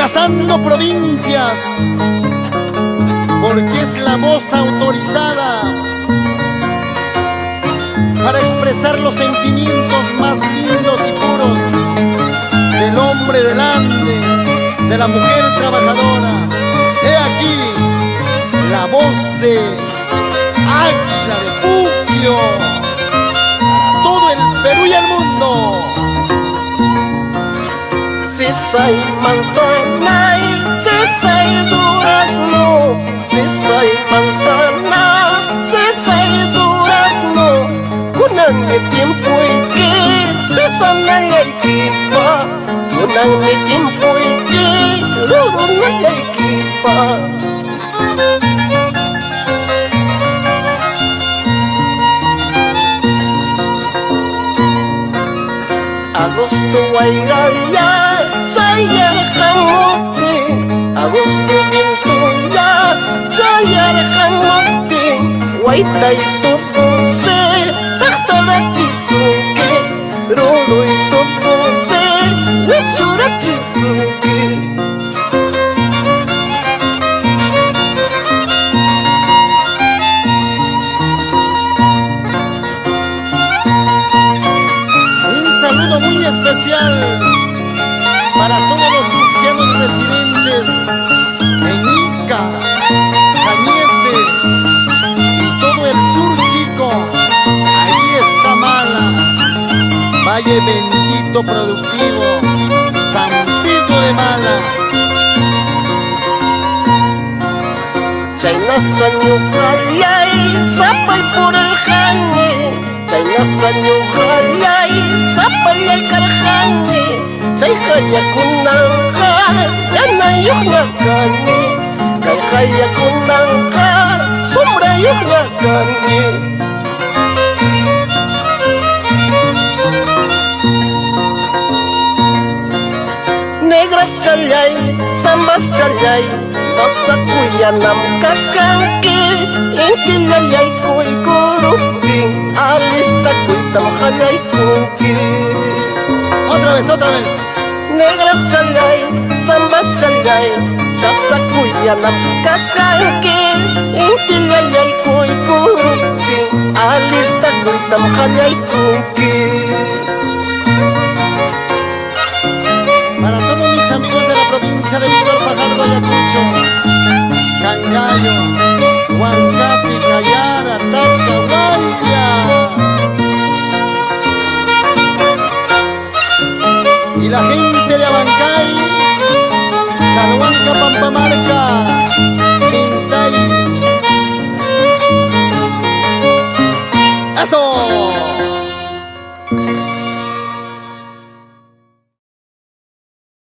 Entrelazando provincias, porque es la voz autorizada para expresar los sentimientos más lindos y puros del hombre del ande, de la mujer trabajadora. He aquí la voz de Águila de Puquio para todo el Perú y el mundo. Si hay manzana y si hay durazno, si hay manzana, si hay durazno, kunang tiempo y que si sana la equipa, kunang tiempo y que lurun la equipa. Agosto wairaya saya kamuti, Agosto gintuya saya kamuti, waitay tutuse taktara chisuke, roloy tutuse wisura chisuke. Saludo muy especial para todos los puquianos residentes en Ica, Cañete y todo el sur chico. Ahí está Mala, Valle Bendito Productivo, San Pedro de Mala. Chayna sanyuhalay sapay por el jani, Chayna sanyuhalay sapay al karjani, Chay kaya kunangka yanayok nga kani, Kay kaya kunangka sombrayok nga kani. Negras chalay, sambas chalay, basta kuyanam kaskanki, intilayay ko'y kuruping, alista ko'y tamhalay kunki. Otra vez. Negras chalay, sambas chalay, sasakuyanam kaskanki, intilayay ko'y kuruping, alista ko'y tamhalay kunki. Para todos mis amigos de la provincia de Víctor Fajardo, Ayacucho, Cangallo, Huancapi, Cayara, Talca, Guaya y la gente de Abancay, Chalhuanca, Pampamarca, Quintay. ¡Eso!